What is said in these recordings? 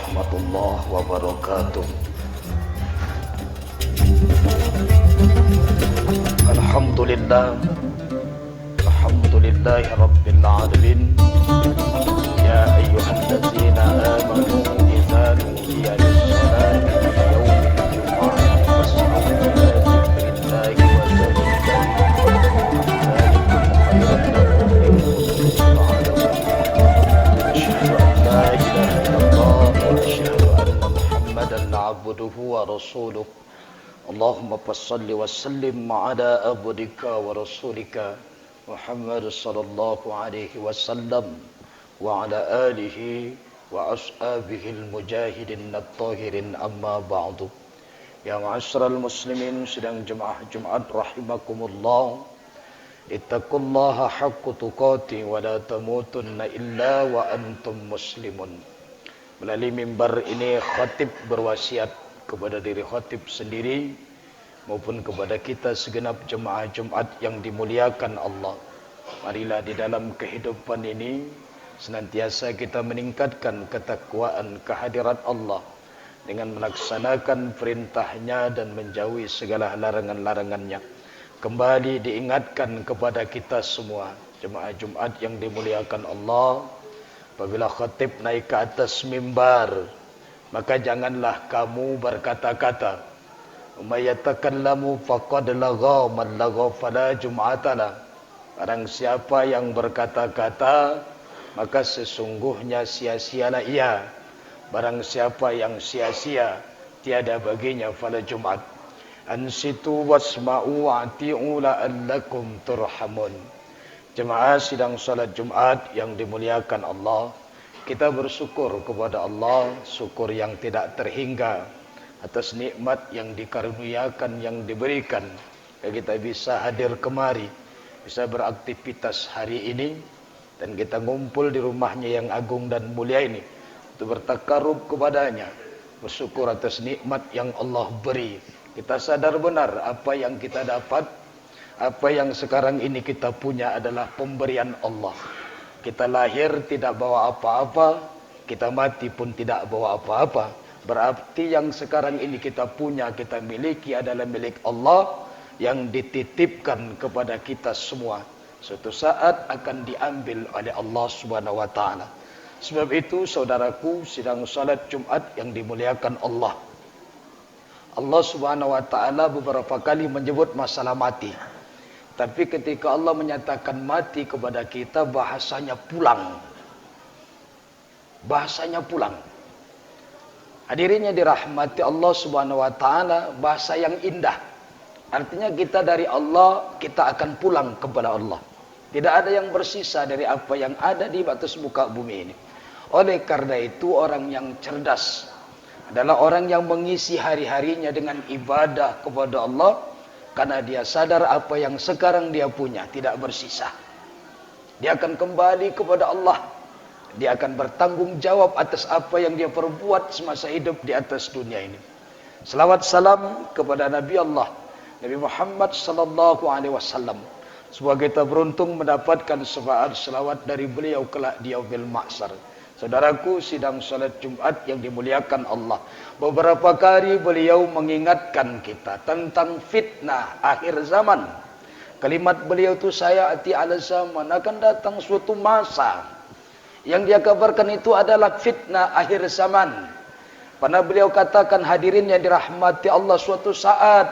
warahmatullahi wabarakatuh. Alhamdulillah, alhamdulillahi rabbil alamin. Ya ayyuhalladzina amanu idza nudiya lis-salati min yaumil jumu'ati fas'au ila dzikrillahi wa dharul bai'a. Dzalikum khairun lakum in kuntum ta'lamun. Asyhadu an la ilaha illallah wa asyhadu anna Muhammadan 'abduhu wa rasuluh. Allahumma salli wa sallim ala abdika wa rasulika Muhammad sallallahu alaihi wasallam wa ala alihi wa ashabihi al-mujahidin at-tahirin, amma ba'du. Ya ma'asyiral muslimin sidang jemaah Jumat rahimakumullah, ittaqullaha haqqa tuqatih wa la tamutunna illa wa antum muslimun. Melalui mimbar ini khatib berwasiat kepada diri khatib sendiri maupun kepada kita segenap jemaah Jumat yang dimuliakan Allah. Marilah di dalam kehidupan ini senantiasa kita meningkatkan ketakwaan kehadirat Allah dengan melaksanakan perintahnya dan menjauhi segala larangan-larangannya. Kembali diingatkan kepada kita semua jemaah Jumat yang dimuliakan Allah, apabila khatib naik ke atas mimbar, maka janganlah kamu berkata-kata, "Umayyatakallamu faqad lagha man lagha fala jum'atala." Barang siapa yang berkata-kata, maka sesungguhnya sia-sialah ia. Barang siapa yang sia-sia, tiada baginya fala Jumat. Ansitu wasma'u wa'ti'u la'allakum turhamun. Jemaah sidang salat Jumat yang dimuliakan Allah, kita bersyukur kepada Allah, syukur yang tidak terhingga atas nikmat yang dikaruniakan, yang diberikan. Kita bisa hadir kemari, bisa beraktivitas hari ini, dan kita ngumpul di rumahnya yang agung dan mulia ini untuk bertakarub kepadanya, bersyukur atas nikmat yang Allah beri. Kita sadar benar apa yang kita dapat, apa yang sekarang ini kita punya adalah pemberian Allah. Kita lahir tidak bawa apa-apa, kita mati pun tidak bawa apa-apa. Berarti yang sekarang ini kita punya, kita miliki adalah milik Allah yang dititipkan kepada kita semua. Suatu saat akan diambil oleh Allah Subhanahu wa taala. Sebab itu saudaraku sidang salat Jumat yang dimuliakan Allah, Allah Subhanahu wa taala beberapa kali menyebut masalah mati. Tapi ketika Allah menyatakan mati kepada kita, bahasanya pulang. Bahasanya pulang. Hadirin yang dirahmati Allah Subhanahu wa taala, bahasa yang indah. Artinya kita dari Allah, kita akan pulang kepada Allah. Tidak ada yang bersisa dari apa yang ada di atas muka bumi ini. Oleh karena itu orang yang cerdas adalah orang yang mengisi hari-harinya dengan ibadah kepada Allah, karena dia sadar apa yang sekarang dia punya tidak bersisa. Dia akan kembali kepada Allah. Dia akan bertanggung jawab atas apa yang dia perbuat semasa hidup di atas dunia ini. Salawat salam kepada Nabi Allah, Nabi Muhammad sallallahu alaihi wasallam. Semoga kita beruntung mendapatkan syafaat selawat dari beliau kelak di yaumil mahsyar. Saudaraku sidang salat Jumat yang dimuliakan Allah, beberapa kali beliau mengingatkan kita tentang fitnah akhir zaman. Kalimat beliau itu sayati ala zaman, akan datang suatu masa yang dia kabarkan itu adalah fitnah akhir zaman. Pernah beliau katakan, hadirin yang dirahmati Allah, suatu saat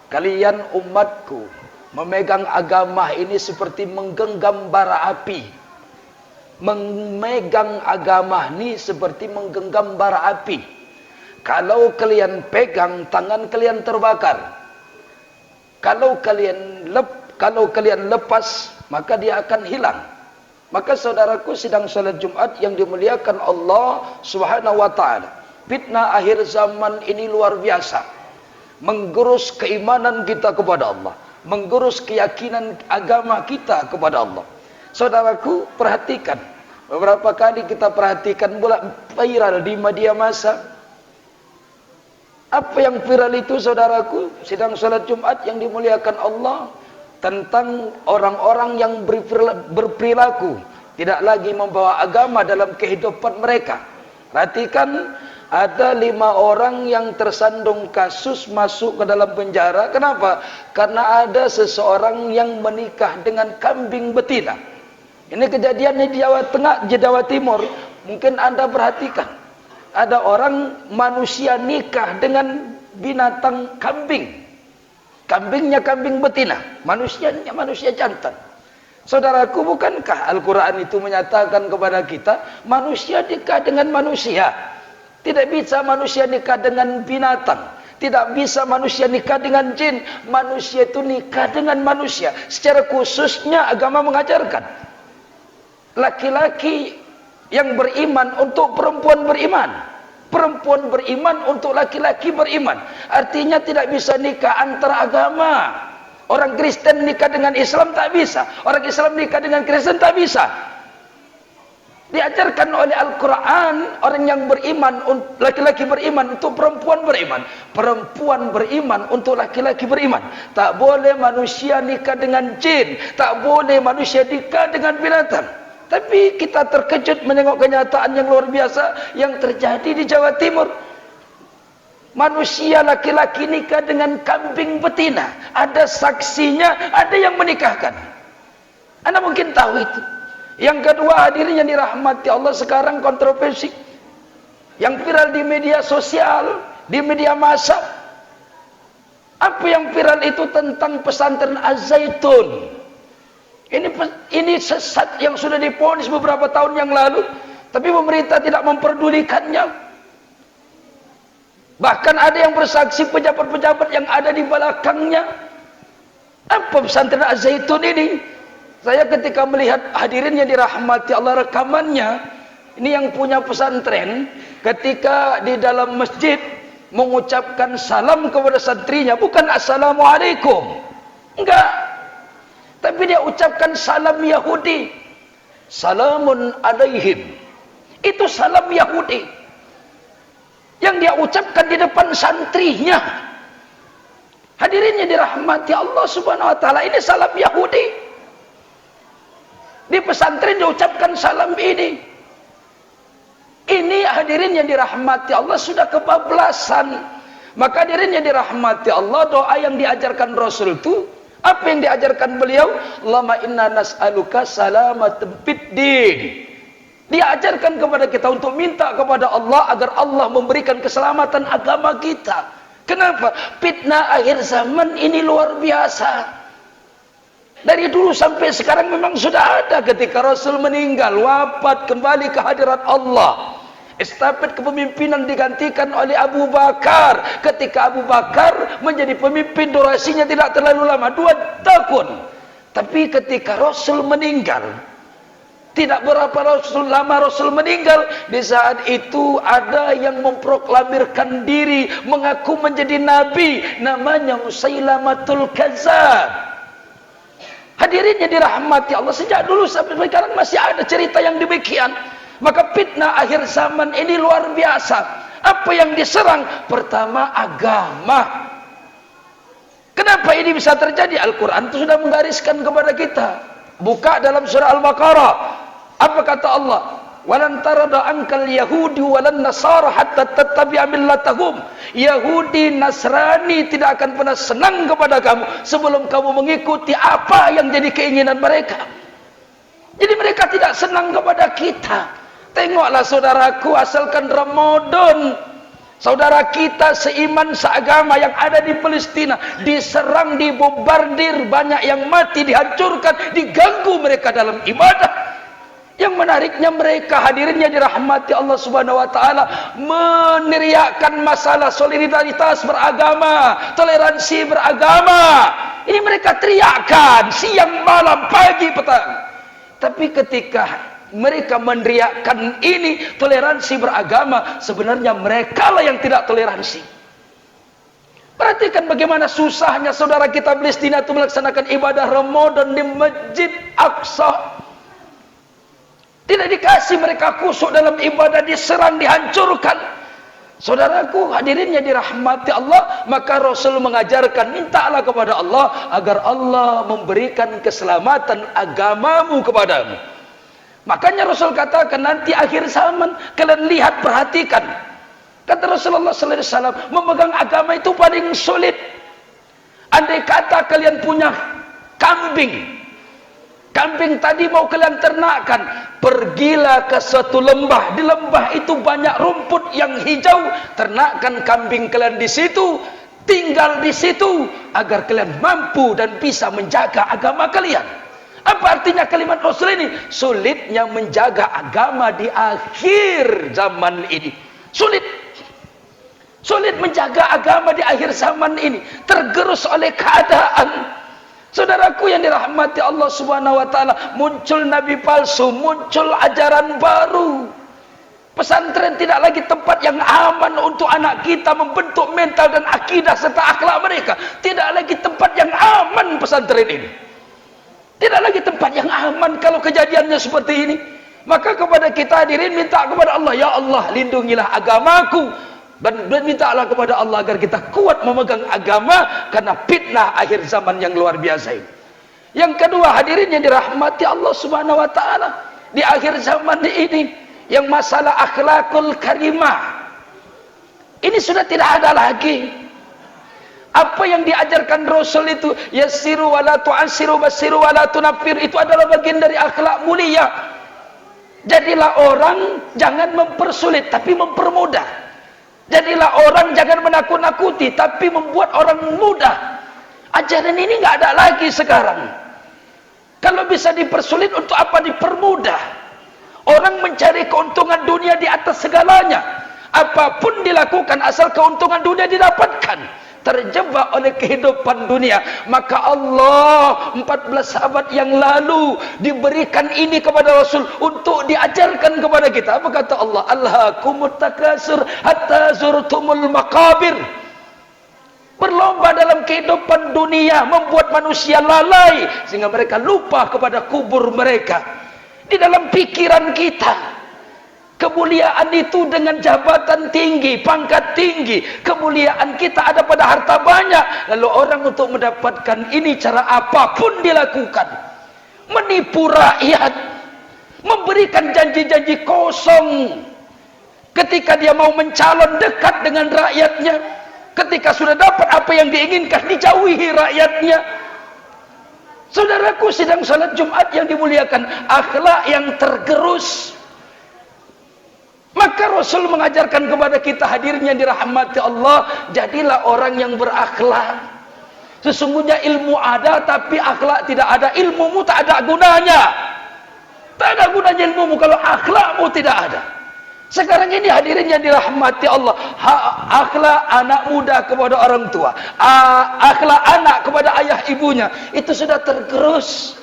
kalian umatku memegang agama ini seperti menggenggam bara api. Memegang agama ini seperti menggenggam bara api. Kalau kalian pegang, tangan kalian terbakar. Kalau kalian lepas, maka dia akan hilang. Maka saudaraku sidang salat Jumat yang dimuliakan Allah Subhanahu wa taala, fitnah akhir zaman ini luar biasa. Menggerus keimanan kita kepada Allah, menggerus keyakinan agama kita kepada Allah. Saudaraku, perhatikan. Beberapa kali kita perhatikan bola viral di media massa. Apa yang viral itu saudaraku, sidang salat Jumat yang dimuliakan Allah, tentang orang-orang yang berperilaku tidak lagi membawa agama dalam kehidupan mereka. Perhatikan, ada 5 orang yang tersandung kasus masuk ke dalam penjara. Kenapa? Karena ada seseorang yang menikah dengan kambing betina. Ini kejadiannya di Jawa Tengah, di Jawa Timur. Mungkin Anda perhatikan, ada orang manusia nikah dengan binatang kambing. Kambingnya kambing betina, manusianya manusia jantan. Saudaraku, bukankah Al-Quran itu menyatakan kepada kita, manusia nikah dengan manusia? Tidak bisa manusia nikah dengan binatang. Tidak bisa manusia nikah dengan jin. Manusia itu nikah dengan manusia. Secara khususnya agama mengajarkan, laki-laki yang beriman untuk perempuan beriman, perempuan beriman untuk laki-laki beriman. Artinya tidak bisa nikah antara agama. Orang Kristen nikah dengan Islam tak bisa, orang Islam nikah dengan Kristen tak bisa. Diajarkan oleh Al-Quran, orang yang beriman, laki-laki beriman untuk perempuan beriman, perempuan beriman untuk laki-laki beriman. Tak boleh manusia nikah dengan jin, tak boleh manusia nikah dengan binatang. Tapi kita terkejut menengok kenyataan yang luar biasa yang terjadi di Jawa Timur. Manusia laki-laki nikah dengan kambing betina. Ada saksinya, ada yang menikahkan. Anda mungkin tahu itu. Yang kedua, hadirin yang dirahmati Allah, sekarang kontroversi yang viral di media sosial, di media massa. Apa yang viral itu tentang pesantren Az-Zaitun. Ini sesat yang sudah divonis beberapa tahun yang lalu, tapi pemerintah tidak memperdulikannya. Bahkan ada yang bersaksi, pejabat-pejabat yang ada di belakangnya. Apa pesantren Az-Zaitun ini? Saya ketika melihat, hadirin yang dirahmati Allah, rekamannya, ini yang punya pesantren, ketika di dalam masjid mengucapkan salam kepada santrinya, bukan assalamualaikum, enggak, tapi dia ucapkan salam Yahudi, salamun alaihim. Itu salam Yahudi yang dia ucapkan di depan santrinya. Hadirin yang dirahmati Allah subhanahu wa ta'ala, ini salam Yahudi. Di pesantren diucapkan salam ini. Ini hadirin yang dirahmati Allah sudah kebablasan. Maka hadirin yang dirahmati Allah, doa yang diajarkan Rasul itu, apa yang diajarkan beliau? Allahumma inna nas'aluka salamatul fiddin. Diajarkan kepada kita untuk minta kepada Allah agar Allah memberikan keselamatan agama kita. Kenapa? Fitnah akhir zaman ini luar biasa. Dari dulu sampai sekarang memang sudah ada. Ketika Rasul meninggal, wafat, kembali ke hadirat Allah, estafet kepemimpinan digantikan oleh Abu Bakar. Ketika Abu Bakar menjadi pemimpin, durasinya tidak terlalu lama, 2 tahun. Tapi ketika Rasul meninggal, tidak berapa lama Rasul meninggal, di saat itu ada yang memproklamirkan diri, mengaku menjadi nabi, namanya Musailamatul Kadzdzab. Hadirin yang dirahmati Allah, sejak dulu sampai sekarang masih ada cerita yang demikian. Maka fitnah akhir zaman ini luar biasa. Apa yang diserang? Pertama, agama. Kenapa ini bisa terjadi? Al-Quran itu sudah menggariskan kepada kita. Buka dalam surah Al-Baqarah. Apa kata Allah? Walan tarada ankal yahudi walan nasara hatta tattabi'a millatahum. Yahudi, Nasrani tidak akan pernah senang kepada kamu sebelum kamu mengikuti apa yang jadi keinginan mereka. Jadi mereka tidak senang kepada kita. Tengoklah saudaraku, asalkan Ramadan, saudara kita seiman seagama yang ada di Palestina diserang, dibombardir, banyak yang mati, dihancurkan, diganggu mereka dalam ibadah. Yang menariknya, mereka hadirinnya dirahmati Allah subhanahu wa ta'ala meneriakkan masalah solidaritas beragama, toleransi beragama. Ini mereka teriakkan siang malam, pagi petang. Tapi ketika mereka meneriakkan ini toleransi beragama, sebenarnya mereka lah yang tidak toleransi. Perhatikan bagaimana susahnya saudara kita Palestina itu melaksanakan ibadah Ramadan di Masjid Aqsa. Tidak dikasih mereka khusyuk dalam ibadah, diserang, dihancurkan. Saudaraku hadirin yang dirahmati Allah, maka Rasul mengajarkan, mintalah kepada Allah agar Allah memberikan keselamatan agamamu kepadamu. Makanya Rasul katakan nanti akhir zaman, kalian lihat, perhatikan. Kata Rasulullah sallallahu alaihi wasallam, memegang agama itu paling sulit. Andai kata kalian punya kambing, kambing tadi mau kalian ternakkan, pergilah ke suatu lembah. Di lembah itu banyak rumput yang hijau, ternakkan kambing kalian di situ, tinggal di situ agar kalian mampu dan bisa menjaga agama kalian. Apa artinya kalimat Rasul ini? Sulitnya menjaga agama di akhir zaman ini. Sulit menjaga agama di akhir zaman ini, tergerus oleh keadaan. Saudaraku yang dirahmati Allah Subhanahu wa taala, muncul nabi palsu, muncul ajaran baru. Pesantren tidak lagi tempat yang aman untuk anak kita membentuk mental dan akidah serta akhlak mereka. Tidak lagi tempat yang aman pesantren ini. Tidak lagi tempat yang aman kalau kejadiannya seperti ini. Maka kepada kita hadirin minta kepada Allah, ya Allah lindungilah agamaku. Dan mintalah kepada Allah agar kita kuat memegang agama karena fitnah akhir zaman yang luar biasa ini. Yang kedua hadirin yang dirahmati Allah Subhanahu wa taala, di akhir zaman ini yang masalah akhlakul karimah ini sudah tidak ada lagi. Apa yang diajarkan Rasul itu, yassiru wala tu'assiru, bassiru wala tunaffir, itu adalah bagian dari akhlak mulia. Jadilah orang jangan mempersulit tapi mempermudah. Jadilah orang jangan menakut-nakuti tapi membuat orang mudah. Ajaran ini nggak ada lagi sekarang. Kalau bisa dipersulit, untuk apa dipermudah? Orang mencari keuntungan dunia di atas segalanya. Apapun dilakukan asal keuntungan dunia didapatkan. Terjebak oleh kehidupan dunia. Maka Allah 14 sahabat yang lalu diberikan ini kepada Rasul untuk diajarkan kepada kita. Apa kata Allah? Alhaakumut takasur hatta zurtumul maqabir. Berlomba dalam kehidupan dunia membuat manusia lalai sehingga mereka lupa kepada kubur mereka. Di dalam pikiran kita, kemuliaan itu dengan jabatan tinggi, pangkat tinggi. Kemuliaan kita ada pada harta banyak. Lalu orang untuk mendapatkan ini cara apapun dilakukan. Menipu rakyat, memberikan janji-janji kosong. Ketika dia mau mencalon dekat dengan rakyatnya, ketika sudah dapat apa yang diinginkan, dijauhi rakyatnya. Saudaraku sidang salat Jumat yang dimuliakan, akhlak yang tergerus. Maka Rasul mengajarkan kepada kita hadirin yang dirahmati Allah, jadilah orang yang berakhlak. Sesungguhnya ilmu ada tapi akhlak tidak ada. Ilmumu tak ada gunanya. Tak ada gunanya ilmumu kalau akhlakmu tidak ada. Sekarang ini hadirin yang dirahmati Allah, akhlak anak muda kepada orang tua, akhlak anak kepada ayah ibunya, itu sudah tergerus.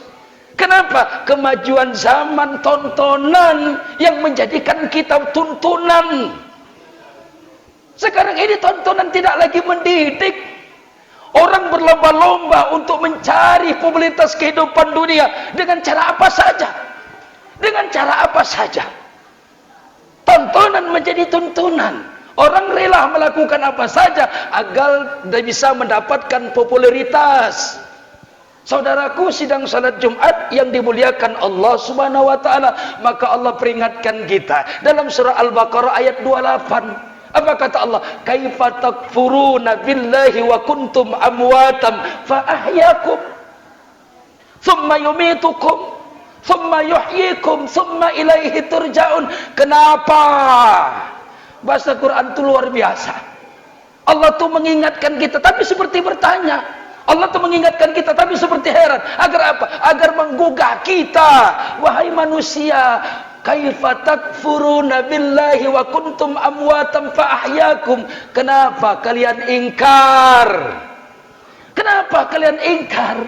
Kenapa? Kemajuan zaman, tontonan yang menjadikan kita tuntunan. Sekarang ini tontonan tidak lagi mendidik. Orang berlomba-lomba untuk mencari popularitas kehidupan dunia dengan cara apa saja. Dengan cara apa saja. Tontonan menjadi tuntunan. Orang rela melakukan apa saja agar dia bisa mendapatkan popularitas. Saudaraku sidang salat Jumat yang dimuliakan Allah Subhanahu wa taala, maka Allah peringatkan kita dalam surah Al-Baqarah ayat 28. Apa kata Allah? Kaifa takfuruna billahi wa kuntum amwatam fa ahyakum thumma yumitukum thumma yuhyikum thumma ilaihi turja'un. Kenapa? Bahasa Quran itu luar biasa. Allah tuh mengingatkan kita tapi seperti bertanya. Allah tuh mengingatkan kita tapi seperti heran. Agar apa? Agar menggugah kita. Wahai manusia, kaifa takfuruna billahi wa kuntum amwatan fa ahyakum. Kenapa kalian ingkar? Kenapa kalian ingkar?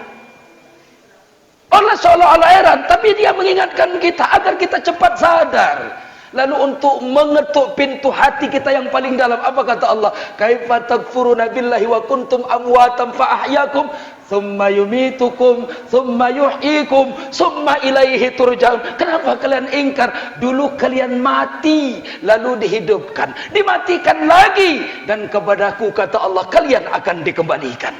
Allah seolah-olah heran, tapi dia mengingatkan kita agar kita cepat sadar. Lalu untuk mengetuk pintu hati kita yang paling dalam, apa kata Allah? Kaifa takfuruna billahi wa kuntum amwatan fa ahyakum thumma yumitukum thumma yuhyikum thumma ilaihi turja'un. Kenapa kalian ingkar? Dulu kalian mati lalu dihidupkan, dimatikan lagi, dan kepadaku kata Allah kalian akan dikembalikan.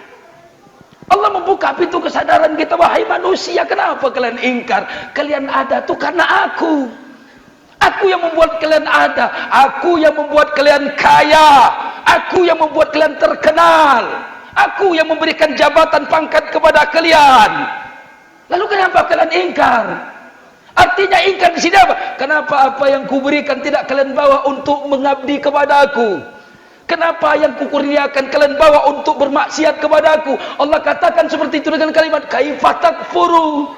Allah membuka pintu kesadaran kita, wahai manusia, kenapa kalian ingkar? Kalian ada tuh karena aku. Aku yang membuat kalian ada, aku yang membuat kalian kaya, aku yang membuat kalian terkenal, aku yang memberikan jabatan pangkat kepada kalian. Lalu kenapa kalian ingkar? Artinya ingkar di sini apa? Kenapa apa yang kuberikan tidak kalian bawa untuk mengabdi kepada aku? Kenapa yang kukurniakan kalian bawa untuk bermaksiat kepada aku? Allah katakan seperti itu dengan kalimat kaifa takfuru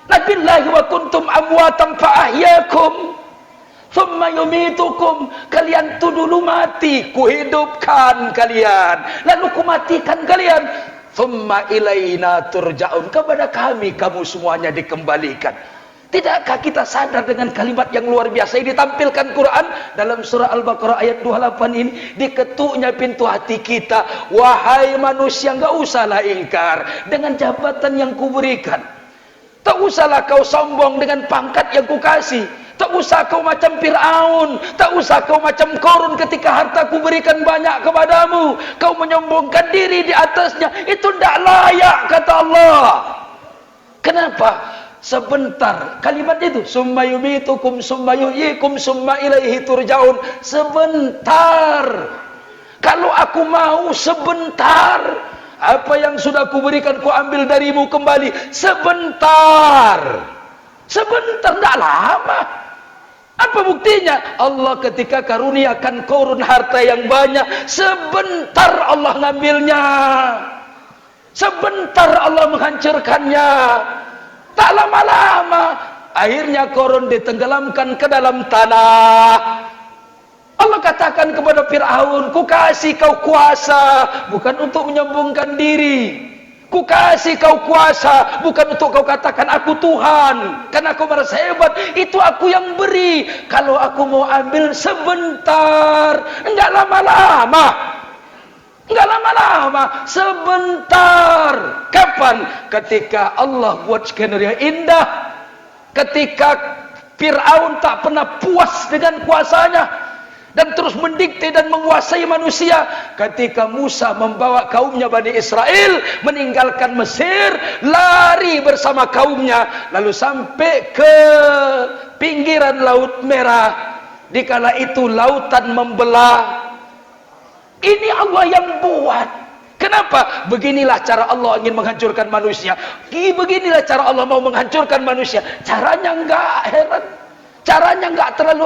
nabillahi wa kuntum amwatan fa ahyakum thumma yumitukum. Kalian tuh dulu mati, kuhidupkan kalian, lalu kumatikan kalian. Thumma ilaina turja'un, kepada kami kamu semuanya dikembalikan. Tidakkah kita sadar dengan kalimat yang luar biasa ini ditampilkan Quran dalam surah Al-Baqarah ayat 28 ini? Diketuknya pintu hati kita, wahai manusia, enggak usahlah ingkar dengan jabatan yang kuberikan. Tak usahlah kau sombong dengan pangkat yang kukasih. Tak usah kau macam Fir'aun, tak usah kau macam Qarun ketika harta kuberikan banyak kepadamu, kau menyombongkan diri di atasnya. Itu tidak layak, kata Allah. Kenapa? Sebentar, kalimat itu summa yumitukum summa yuhyikum summa ilaihi turja'un. Sebentar. Kalau aku mau sebentar, apa yang sudah kuberikan ku ambil darimu kembali. Sebentar. Sebentar, tidak lama. Apa buktinya? Allah ketika karuniakan Qarun harta yang banyak, sebentar Allah ngambilnya, sebentar Allah menghancurkannya. Tak lama-lama akhirnya Qarun ditenggelamkan ke dalam tanah. Allah katakan kepada Fir'aun, ku kasih kau kuasa bukan untuk menyombongkan diri, ku kasih kau kuasa bukan untuk kau katakan aku Tuhan karena kau merasa hebat. Itu aku yang beri. Kalau aku mau ambil sebentar, enggak lama-lama, enggak lama-lama, sebentar. Kapan? Ketika Allah buat skenario indah, ketika Fir'aun tak pernah puas dengan kuasanya dan terus mendikte dan menguasai manusia. Ketika Musa membawa kaumnya Bani Israel meninggalkan Mesir, lari bersama kaumnya, lalu sampai ke pinggiran Laut Merah. Dikala itu lautan membelah. Ini Allah yang buat. Kenapa? Beginilah cara Allah ingin menghancurkan manusia. Beginilah cara Allah mau menghancurkan manusia. Caranya enggak heran. Caranya enggak terlalu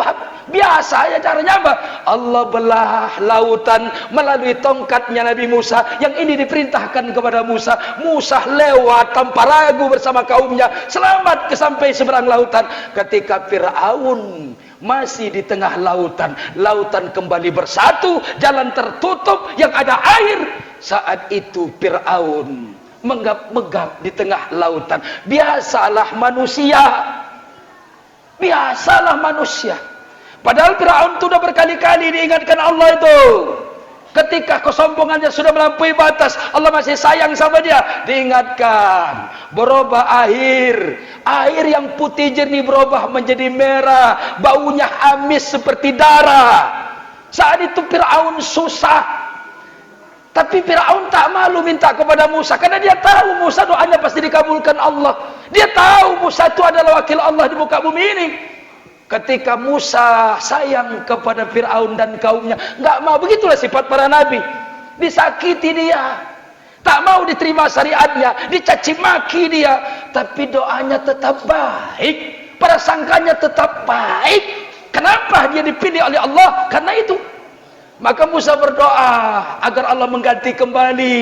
biasa ya caranya apa? Allah belah lautan melalui tongkatnya Nabi Musa. Yang ini diperintahkan kepada Musa. Musa lewat tanpa ragu bersama kaumnya, selamat ke sampai seberang lautan. Ketika Fir'aun masih di tengah lautan, lautan kembali bersatu, jalan tertutup yang ada air. Saat itu Fir'aun menggap-megap di tengah lautan. Biasalah manusia. Biasalah manusia. Padahal Fir'aun itu sudah berkali-kali diingatkan Allah itu. Ketika kesombongannya sudah melampaui batas, Allah masih sayang sama dia. Diingatkan, berubah air. Air yang putih jernih berubah menjadi merah. Baunya amis seperti darah. Saat itu Fir'aun susah. Tapi Fir'aun tak malu minta kepada Musa. Karena dia tahu Musa doanya pasti dikabulkan Allah. Dia tahu Musa itu adalah wakil Allah di muka bumi ini. Ketika Musa sayang kepada Fir'aun dan kaumnya, nggak mau. Begitulah sifat para nabi. Disakiti dia, tak mau diterima syariatnya, dicaci maki dia, tapi doanya tetap baik, prasangkanya tetap baik. Kenapa dia dipilih oleh Allah? Karena itu. Maka Musa berdoa agar Allah mengganti kembali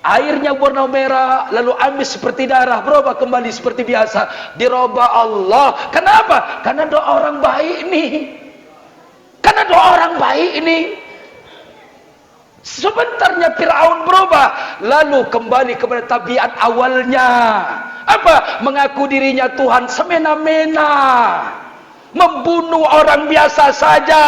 airnya warna merah, lalu amis seperti darah, berubah kembali seperti biasa. Dirubah Allah. Kenapa? Karena doa orang baik ini. Karena doa orang baik ini. Sebentarnya Fir'aun berubah, lalu kembali kepada tabiat awalnya. Apa? Mengaku dirinya Tuhan semena-mena, membunuh orang biasa saja.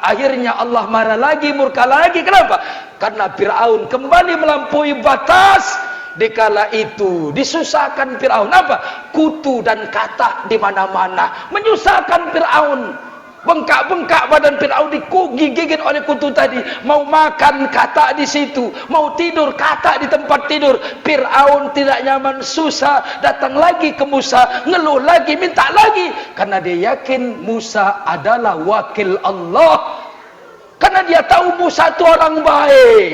Akhirnya Allah marah lagi, murka lagi. Kenapa? Karena Fir'aun kembali melampaui batas. Dikala itu disusahkan Fir'aun. Apa? Kutu dan kata di mana-mana menyusahkan Fir'aun. Bengkak-bengkak badan Fir'aun, digigit oleh kutu tadi. Mau makan, kata di situ. Mau tidur, kata di tempat tidur. Fir'aun tidak nyaman, susah. Datang lagi ke Musa, ngeluh lagi, minta lagi. Karena dia yakin Musa adalah wakil Allah. Karena dia tahu Musa itu orang baik.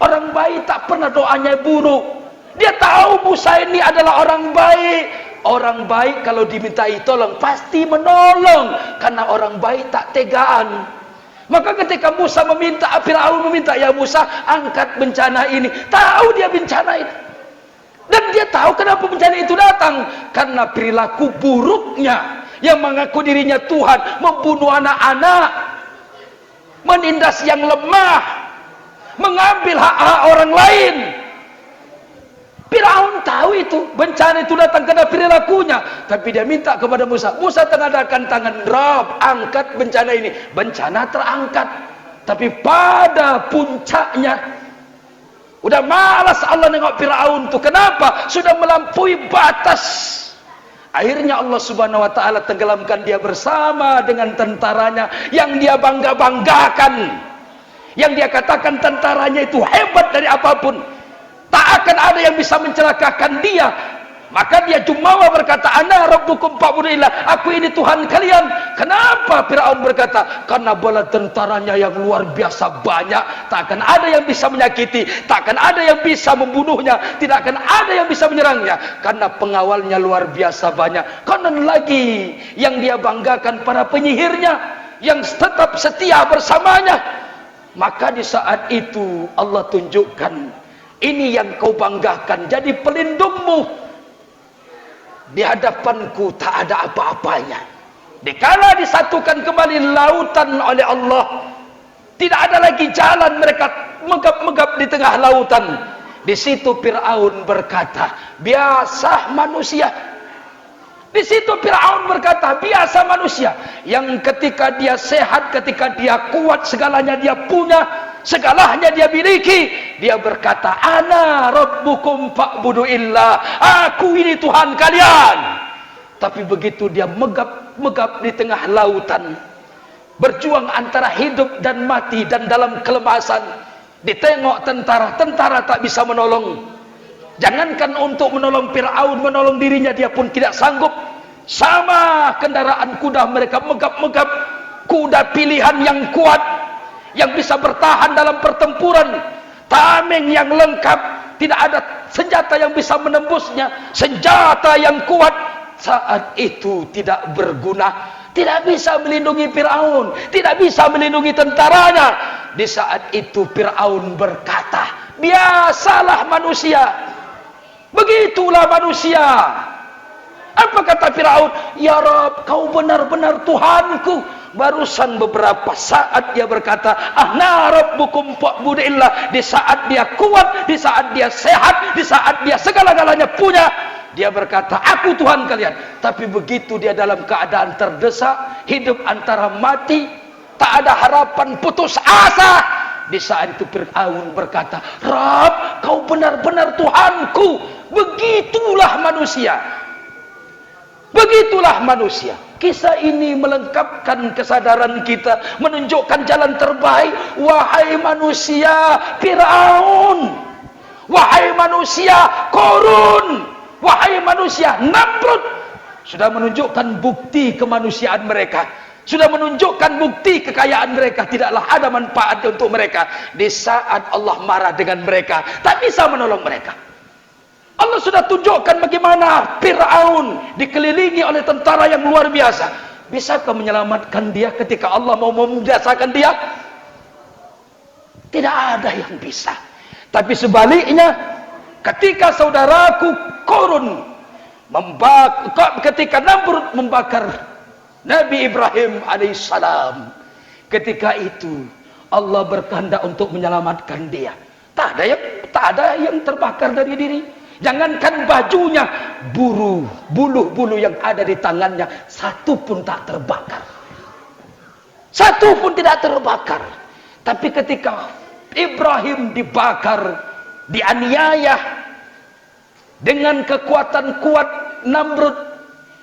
Orang baik tak pernah doanya buruk. Dia tahu Musa ini adalah orang baik. Orang baik kalau dimintai tolong pasti menolong, karena orang baik tak tegaan. Maka ketika Musa meminta, Fir'aun meminta, ya Musa angkat bencana ini. Tahu dia bencana itu. Dan dia tahu kenapa bencana itu datang. Karena perilaku buruknya yang mengaku dirinya Tuhan, membunuh anak-anak, menindas yang lemah, mengambil hak-hak orang lain. Fir'aun tahu itu, bencana itu datang karena perilakunya. Tapi dia minta kepada Musa, Musa tengadahkan tangan, Rabb, angkat bencana ini. Bencana terangkat. Tapi pada puncaknya, udah malas Allah nengok Fir'aun itu. Kenapa? Sudah melampaui batas. Akhirnya Allah Subhanahu wa ta'ala tenggelamkan dia bersama dengan tentaranya yang dia bangga-banggakan. Yang dia katakan tentaranya itu hebat dari apapun. Tak akan ada yang bisa mencelakakan dia. Maka dia jumawa berkata, Ana rabbukum fa'budillah, aku ini Tuhan kalian. Kenapa Fir'aun berkata? Karena bala tentaranya yang luar biasa banyak. Tak akan ada yang bisa menyakiti, tak akan ada yang bisa membunuhnya, tidak akan ada yang bisa menyerangnya. Karena pengawalnya luar biasa banyak. Konon lagi yang dia banggakan para penyihirnya yang tetap setia bersamanya. Maka di saat itu Allah tunjukkan, ini yang kau banggakan jadi pelindungmu. Di hadapanku tak ada apa-apanya. Dikala disatukan kembali lautan oleh Allah, tidak ada lagi jalan, mereka megap-megap di tengah lautan. Di situ Fir'aun berkata, biasa manusia. Di situ Fir'aun berkata, biasa manusia. Yang ketika dia sehat, ketika dia kuat, segalanya dia punya, segalanya dia miliki. Dia berkata, Ana rabbukum fa'buduillah, aku ini Tuhan kalian. Tapi begitu dia megap-megap di tengah lautan, berjuang antara hidup dan mati dan dalam kelemasan, ditengok tentara, tentara tak bisa menolong. Jangankan untuk menolong Fir'aun, menolong dirinya dia pun tidak sanggup. Sama kendaraan kuda mereka megap-megap, kuda pilihan yang kuat, yang bisa bertahan dalam pertempuran, tameng yang lengkap, tidak ada senjata yang bisa menembusnya, senjata yang kuat. Saat itu tidak berguna, tidak bisa melindungi Fir'aun, tidak bisa melindungi tentaranya. Di saat itu Fir'aun berkata, biasalah manusia, begitulah manusia. Apa kata Fir'aun? Ya Rabb, kau benar-benar Tuhanku. Barusan beberapa saat dia berkata, Ana rabbukum fa'budillah. Di saat dia kuat, di saat dia sehat, di saat dia segala-galanya punya, dia berkata, aku Tuhan kalian. Tapi begitu dia dalam keadaan terdesak, hidup antara mati, tak ada harapan, putus asa, di saat itu Fir'aun berkata, Rabb, kau benar-benar Tuhanku. Begitulah manusia. Begitulah manusia. Kisah ini melengkapkan kesadaran kita, menunjukkan jalan terbaik. Wahai manusia Fir'aun, wahai manusia Korun, wahai manusia Namrud, sudah menunjukkan bukti kemanusiaan mereka, sudah menunjukkan bukti kekayaan mereka. Tidaklah ada manfaat untuk mereka. Di saat Allah marah dengan mereka, tak bisa menolong mereka. Allah sudah tunjukkan bagaimana Fir'aun dikelilingi oleh tentara yang luar biasa. Bisakah menyelamatkan dia ketika Allah mau membiasakan dia? Tidak ada yang bisa. Tapi sebaliknya, ketika saudaraku Korun ketika Namrud membakar Nabi Ibrahim alaihissalam, ketika itu Allah berkehendak untuk menyelamatkan dia. Tak ada yang terbakar dari diri. Jangankan bajunya, buluh-buluh yang ada di tangannya, satu pun tak terbakar. Satu pun tidak terbakar. Tapi ketika Ibrahim dibakar, dianiaya dengan kekuatan kuat Namrud,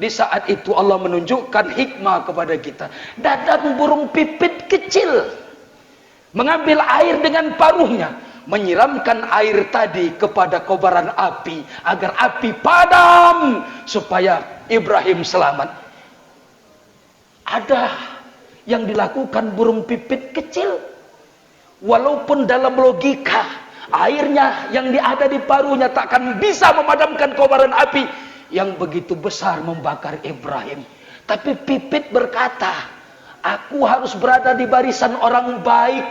Di saat itu Allah menunjukkan hikmah kepada kita. Dadang burung pipit kecil mengambil air dengan paruhnya, menyiramkan air tadi kepada kobaran api agar api padam supaya Ibrahim selamat. Ada yang dilakukan burung pipit kecil, walaupun dalam logika airnya yang ada di paruhnya tak akan bisa memadamkan kobaran api yang begitu besar membakar Ibrahim. Tapi pipit berkata, aku harus berada di barisan orang baik.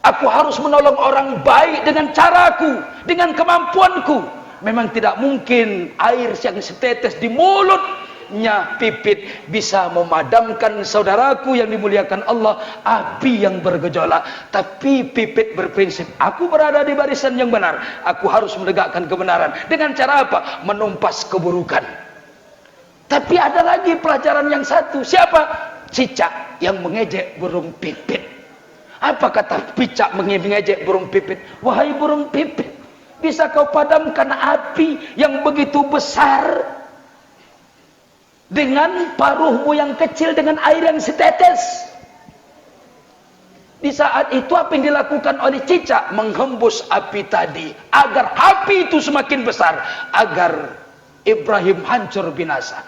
Aku harus menolong orang baik dengan caraku, dengan kemampuanku. Memang tidak mungkin air yang setetes di mulutnya pipit bisa memadamkan saudaraku yang dimuliakan Allah, api yang bergejolak. Tapi pipit berprinsip, aku berada di barisan yang benar, aku harus menegakkan kebenaran. Dengan cara apa? Menumpas keburukan. Tapi ada lagi pelajaran yang satu. Siapa? Cicak yang mengejek burung pipit. Apa kata cicak mengejek burung pipit? Wahai burung pipit, bisa kau padamkan api yang begitu besar dengan paruhmu yang kecil, dengan air yang setetes? Di saat itu apa yang dilakukan oleh cicak? Menghembus api tadi agar api itu semakin besar, agar Ibrahim hancur binasa.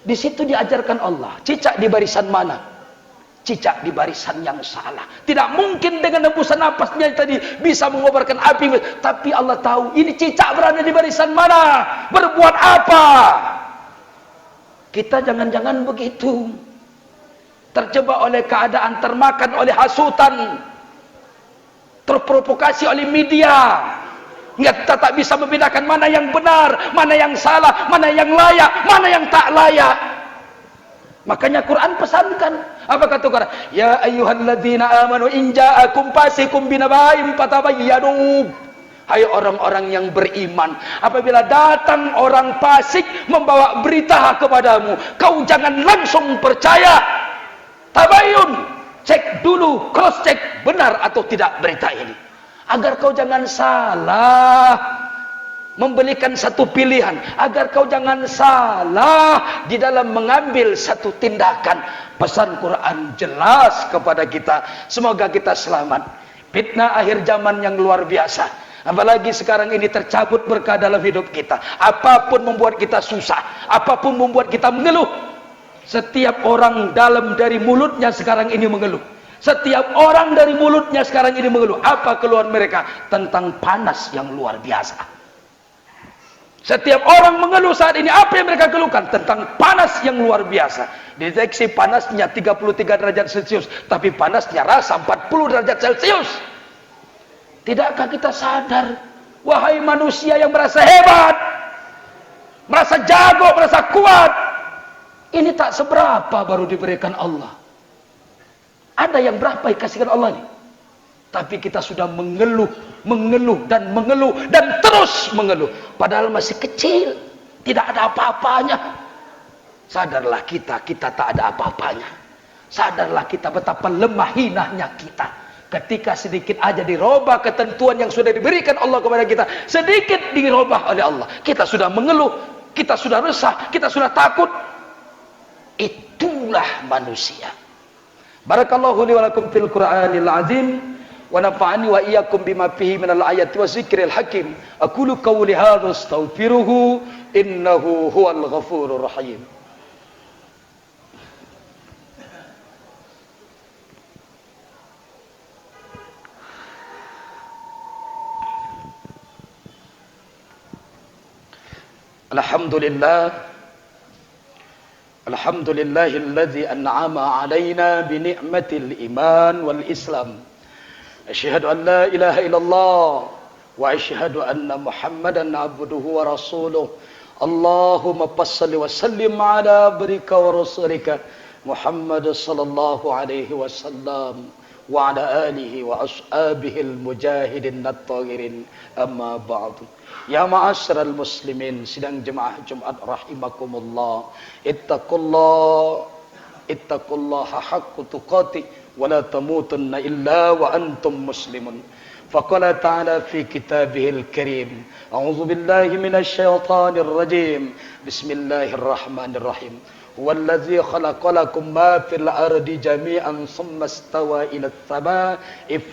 Di situ diajarkan Allah, cicak di barisan mana? Cicak di barisan yang salah. Tidak mungkin dengan hembusan napasnya tadi bisa mengobarkan api. Tapi Allah tahu ini cicak berada di barisan mana, berbuat apa. Kita jangan-jangan begitu, terjebak oleh keadaan, termakan oleh hasutan, terprovokasi oleh media, hingga kita tak bisa membedakan mana yang benar, mana yang salah, mana yang layak, mana yang tak layak. Makanya Quran pesankan, apa kata Quran? Ya ayyuhalladzina amanu in ja'akum fasiqun binaba'in fatabayyanu. Hai orang-orang yang beriman, apabila datang orang fasik membawa berita kepadamu, kau jangan langsung percaya. Tabayyun, cek dulu, cross check benar atau tidak berita ini, agar kau jangan salah memberikan satu pilihan, agar kau jangan salah di dalam mengambil satu tindakan. Pesan Quran jelas kepada kita, semoga kita selamat. Fitnah akhir zaman yang luar biasa, apalagi sekarang ini tercabut berkah dalam hidup kita. Apapun membuat kita susah, apapun membuat kita mengeluh. Setiap orang dalam dari mulutnya sekarang ini mengeluh. Setiap orang dari mulutnya sekarang ini mengeluh. Apa keluhan mereka? Tentang panas yang luar biasa. Setiap orang mengeluh saat ini. Apa yang mereka keluhkan? Tentang panas yang luar biasa. Deteksi panasnya 33 derajat Celcius, tapi panasnya rasa 40 derajat Celcius. Tidakkah kita sadar, wahai manusia yang merasa hebat, merasa jago, merasa kuat, ini tak seberapa baru diberikan Allah. Ada yang berapa dikasihkan Allah ini? Tapi kita sudah mengeluh, mengeluh, dan mengeluh, dan terus mengeluh. Padahal masih kecil, tidak ada apa-apanya. Sadarlah kita tak ada apa-apanya. Sadarlah kita betapa lemah hinanya kita. Ketika sedikit aja dirubah ketentuan yang sudah diberikan Allah kepada kita, sedikit dirubah oleh Allah, kita sudah mengeluh, kita sudah resah, kita sudah takut. Itulah manusia. Barakallahu li wa lakum fil Qur'anil azim, wa nafa'ani wa iyyakum bima fihi minal ayati wa zikril hakim. Aqulu qawli hadza astaghfiruhu innahu huwal ghafurur rahim. Alhamdulillah, alhamdulillahilladzi an'ama 'alaina bi ni'matil iman wal islam. Asyhadu an la ilaha illallah wa asyhadu anna Muhammadan 'abduhu wa rasuluh. Allahumma shalli wa sallim 'ala abdika wa rasulika Muhammad sallallahu alaihi wasallam wa 'ala alihi wa ashabihi al-mujahidin at-tahirin. Amma ba'du. Ya ma'asyiral muslimin, sidang jemaah Jumat rahimakumullah. Ittaqullaha haqqa tuqatih wa la tamutunna illa wa antum muslimun. فقال تعالى في كتابه الكريم أعوذ بالله من الشيطان الرجيم بسم الله الرحمن الرحيم هو الذي خلق لكم ما في الأرض جميعا ثم استوى إلى السماء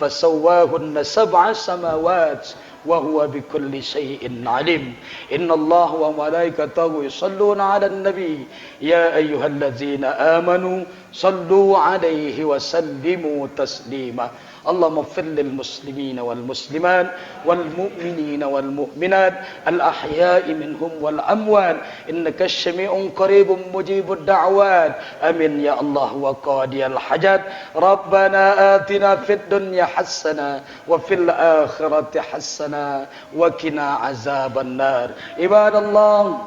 فسواهن 7 سماوات وهو بكل شيء عليم إن الله وملائكته يصلون على النبي يا أيها الذين آمنوا صلوا عليه وسلموا تسليما اللهم اغفر للمسلمين والمسلمات والمؤمنين والمؤمنات الأحياء منهم والأموات إنك السميع قريب مجيب الدعوات آمين يا الله وقاضي الحاجات ربنا آتنا في الدنيا حسنة وفي الآخرة حسنة وقنا عذاب النار عباد الله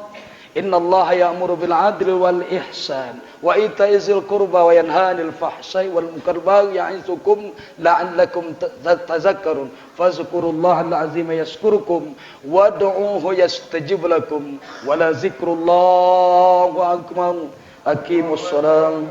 إن الله يأمر بالعدل والإحسان وإيتاء ذي القربى وينهى عن الفحشاء والمنكر والبغي يعظكم لعلكم تذكرون فاذكروا الله العظيم يذكركم وادعوه يستجب لكم ولذكر الله أكبر أقيموا الصلاة